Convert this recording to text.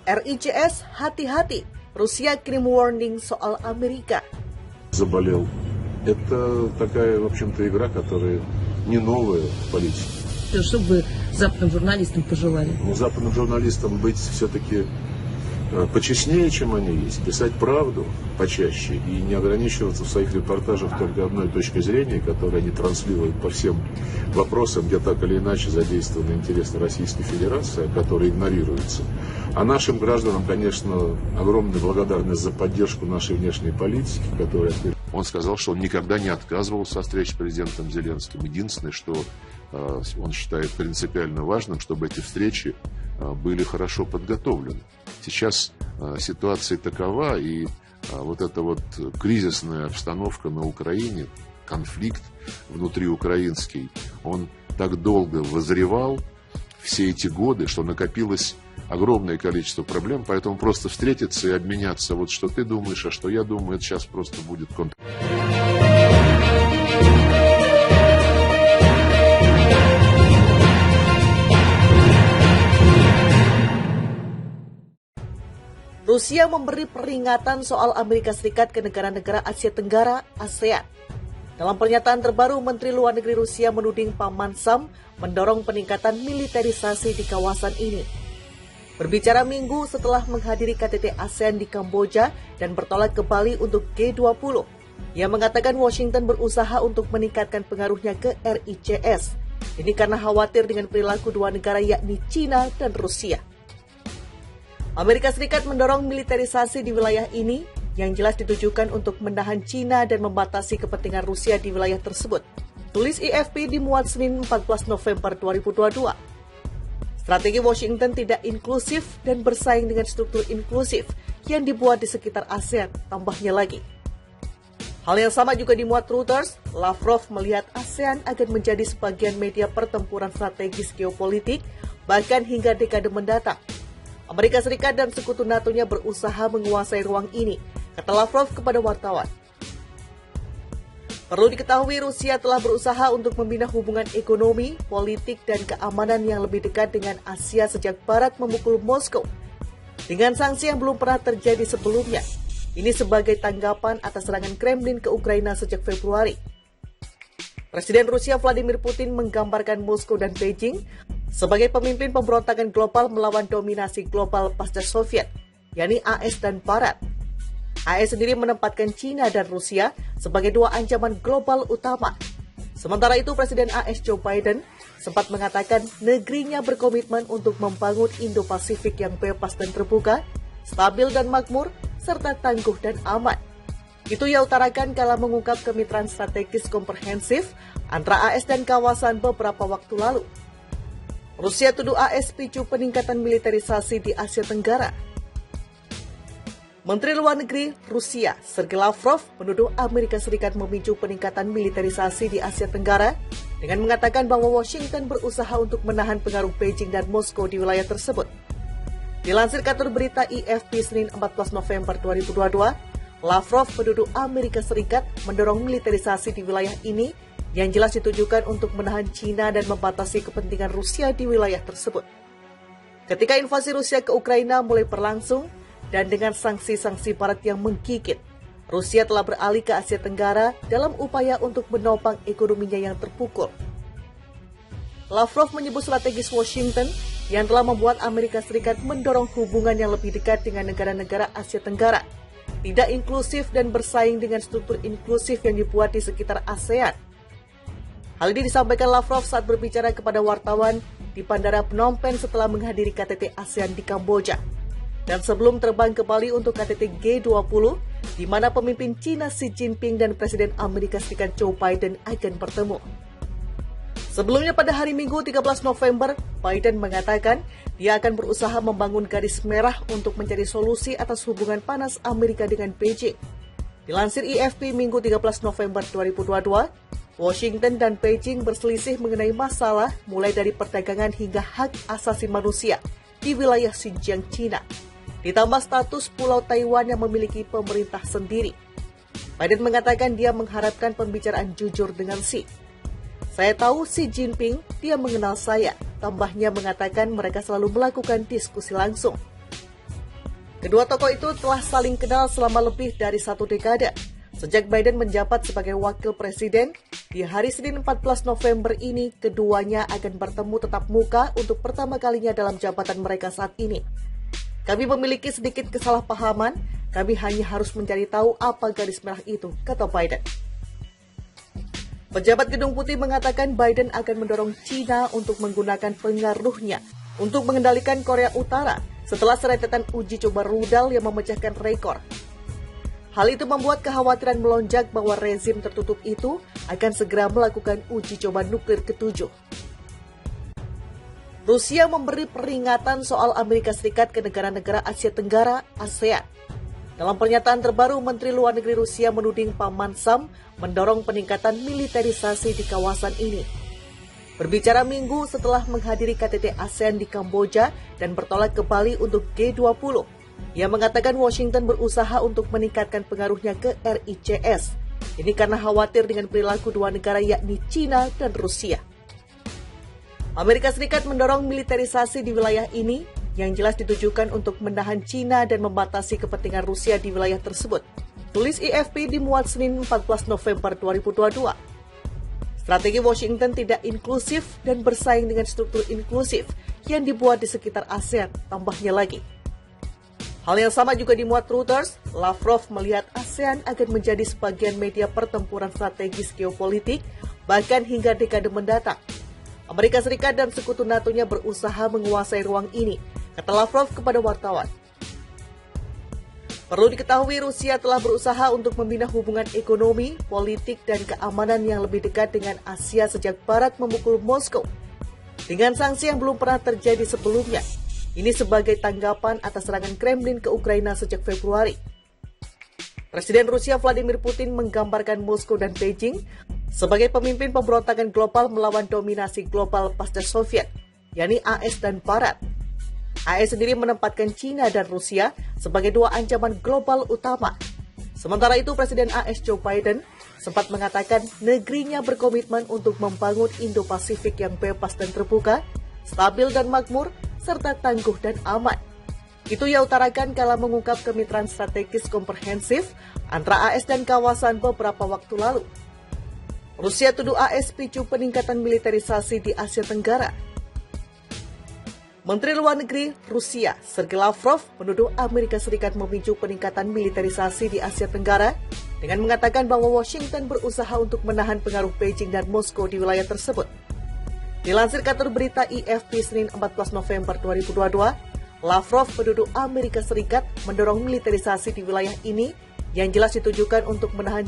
RICS hati-hati, Rusia kirim warning soal Amerika. Заболел. Это такая, в общем-то, игра, которая не новая в политике. Что бы западным журналистам пожелали? Западным журналистам быть все-таки почестнее, чем они есть, писать правду почаще и не ограничиваться в своих репортажах только одной точкой зрения, которую они транслируют по всем вопросам, где так или иначе задействованы интересы Российской Федерации, которые игнорируются. А нашим гражданам, конечно, огромная благодарность за поддержку нашей внешней политики, которая... Он сказал, что он никогда не отказывался от встреч с президентом Зеленским. Единственное, что он считает принципиально важным, чтобы эти встречи были хорошо подготовлены. Сейчас ситуация такова, и вот эта вот кризисная обстановка на Украине, конфликт внутриукраинский, он так долго вызревал все эти годы, что накопилось огромное количество проблем, поэтому просто встретиться и обменяться, вот что ты думаешь, а что я думаю, это сейчас просто будет контр. Rusia memberi peringatan soal Amerika Serikat ke negara-negara Asia Tenggara (ASEAN). Dalam pernyataan terbaru, Menteri Luar Negeri Rusia menuding Paman Sam mendorong peningkatan militerisasi di kawasan ini. Berbicara minggu setelah menghadiri KTT ASEAN di Kamboja dan bertolak ke Bali untuk G20, ia mengatakan Washington berusaha untuk meningkatkan pengaruhnya ke RICS. Ini karena khawatir dengan perilaku dua negara yakni China dan Rusia. Amerika Serikat mendorong militerisasi di wilayah ini yang jelas ditujukan untuk menahan China dan membatasi kepentingan Rusia di wilayah tersebut. Tulis IFP dimuat Senin 14 November 2022. Strategi Washington tidak inklusif dan bersaing dengan struktur inklusif yang dibuat di sekitar ASEAN, tambahnya lagi. Hal yang sama juga dimuat Reuters. Lavrov melihat ASEAN akan menjadi sebagian media pertempuran strategis geopolitik bahkan hingga dekade mendatang. Amerika Serikat dan sekutu NATO-nya berusaha menguasai ruang ini, kata Lavrov kepada wartawan. Perlu diketahui Rusia telah berusaha untuk membina hubungan ekonomi, politik, dan keamanan yang lebih dekat dengan Asia sejak Barat memukul Moskow. Dengan sanksi yang belum pernah terjadi sebelumnya. Ini sebagai tanggapan atas serangan Kremlin ke Ukraina sejak Februari. Presiden Rusia Vladimir Putin menggambarkan Moskow dan Beijing sebagai pemimpin pemberontakan global melawan dominasi global pasca Soviet, yakni AS dan Barat. AS sendiri menempatkan China dan Rusia sebagai dua ancaman global utama. Sementara itu, Presiden AS Joe Biden sempat mengatakan negerinya berkomitmen untuk membangun Indo-Pasifik yang bebas dan terbuka, stabil dan makmur, serta tangguh dan aman. Itu ia utarakan kala mengungkap kemitraan strategis komprehensif antara AS dan kawasan beberapa waktu lalu. Rusia tuduh AS picu peningkatan militerisasi di Asia Tenggara. Menteri Luar Negeri Rusia, Sergei Lavrov, menuduh Amerika Serikat memicu peningkatan militerisasi di Asia Tenggara dengan mengatakan bahwa Washington berusaha untuk menahan pengaruh Beijing dan Moskow di wilayah tersebut. Dilansir kantor berita IFP Senin 14 November 2022, Lavrov menuduh Amerika Serikat mendorong militerisasi di wilayah ini yang jelas ditujukan untuk menahan China dan membatasi kepentingan Rusia di wilayah tersebut. Ketika invasi Rusia ke Ukraina mulai berlangsung, dan dengan sanksi-sanksi Barat yang menggigit, Rusia telah beralih ke Asia Tenggara dalam upaya untuk menopang ekonominya yang terpukul. Lavrov menyebut strategis Washington yang telah membuat Amerika Serikat mendorong hubungan yang lebih dekat dengan negara-negara Asia Tenggara, tidak inklusif dan bersaing dengan struktur inklusif yang dibuat di sekitar ASEAN. Hal ini disampaikan Lavrov saat berbicara kepada wartawan di Bandara Phnom Penh setelah menghadiri KTT ASEAN di Kamboja. Dan sebelum terbang ke Bali untuk KTT G20, di mana pemimpin China Xi Jinping dan Presiden Amerika Serikat Joe Biden akan bertemu. Sebelumnya pada hari Minggu 13 November, Biden mengatakan dia akan berusaha membangun garis merah untuk mencari solusi atas hubungan panas Amerika dengan Beijing. Dilansir IFP Minggu 13 November 2022, Washington dan Beijing berselisih mengenai masalah mulai dari perdagangan hingga hak asasi manusia di wilayah Xinjiang, China. Ditambah status Pulau Taiwan yang memiliki pemerintah sendiri. Biden mengatakan dia mengharapkan pembicaraan jujur dengan Xi. Saya tahu Xi Jinping, dia mengenal saya. Tambahnya mengatakan mereka selalu melakukan diskusi langsung. Kedua tokoh itu telah saling kenal selama lebih dari 1 dekade. Sejak Biden menjabat sebagai wakil presiden, di hari Senin 14 November ini, keduanya akan bertemu tatap muka untuk pertama kalinya dalam jabatan mereka saat ini. Kami memiliki sedikit kesalahpahaman, kami hanya harus mencari tahu apa garis merah itu, kata Biden. Pejabat Gedung Putih mengatakan Biden akan mendorong China untuk menggunakan pengaruhnya untuk mengendalikan Korea Utara setelah serentetan uji coba rudal yang memecahkan rekor. Hal itu membuat kekhawatiran melonjak bahwa rezim tertutup itu akan segera melakukan uji coba nuklir ke-7. Rusia memberi peringatan soal Amerika Serikat ke negara-negara Asia Tenggara, ASEAN. Dalam pernyataan terbaru, Menteri Luar Negeri Rusia menuding Paman Sam mendorong peningkatan militerisasi di kawasan ini. Berbicara minggu setelah menghadiri KTT ASEAN di Kamboja dan bertolak ke Bali untuk G20, ia mengatakan Washington berusaha untuk meningkatkan pengaruhnya ke RICS. Ini karena khawatir dengan perilaku dua negara yakni China dan Rusia. Amerika Serikat mendorong militerisasi di wilayah ini yang jelas ditujukan untuk menahan China dan membatasi kepentingan Rusia di wilayah tersebut. Tulis AFP dimuat Senin 14 November 2022. Strategi Washington tidak inklusif dan bersaing dengan struktur inklusif yang dibuat di sekitar ASEAN, tambahnya lagi. Hal yang sama juga dimuat Reuters. Lavrov melihat ASEAN akan menjadi sebagian media pertempuran strategis geopolitik, bahkan hingga dekade mendatang. Amerika Serikat dan sekutu NATO-nya berusaha menguasai ruang ini, kata Lavrov kepada wartawan. Perlu diketahui Rusia telah berusaha untuk membina hubungan ekonomi, politik, dan keamanan yang lebih dekat dengan Asia sejak Barat memukul Moskow. Dengan sanksi yang belum pernah terjadi sebelumnya. Ini sebagai tanggapan atas serangan Kremlin ke Ukraina sejak Februari. Presiden Rusia Vladimir Putin menggambarkan Moskow dan Beijing sebagai pemimpin pemberontakan global melawan dominasi global pasca Soviet, yakni AS dan Barat. AS sendiri menempatkan China dan Rusia sebagai dua ancaman global utama. Sementara itu, Presiden AS Joe Biden sempat mengatakan negerinya berkomitmen untuk membangun Indo-Pasifik yang bebas dan terbuka, stabil dan makmur, serta tangguh dan aman. Itu ia utarakan kala mengungkap kemitraan strategis komprehensif antara AS dan kawasan beberapa waktu lalu. Rusia tuduh AS picu peningkatan militerisasi di Asia Tenggara. Menteri Luar Negeri Rusia, Sergei Lavrov, menuduh Amerika Serikat memicu peningkatan militerisasi di Asia Tenggara dengan mengatakan bahwa Washington berusaha untuk menahan pengaruh Beijing dan Moskow di wilayah tersebut. Dilansir kantor berita AFP Senin 14 November 2022, Lavrov menuduh Amerika Serikat mendorong militerisasi di wilayah ini yang jelas ditujukan untuk menahan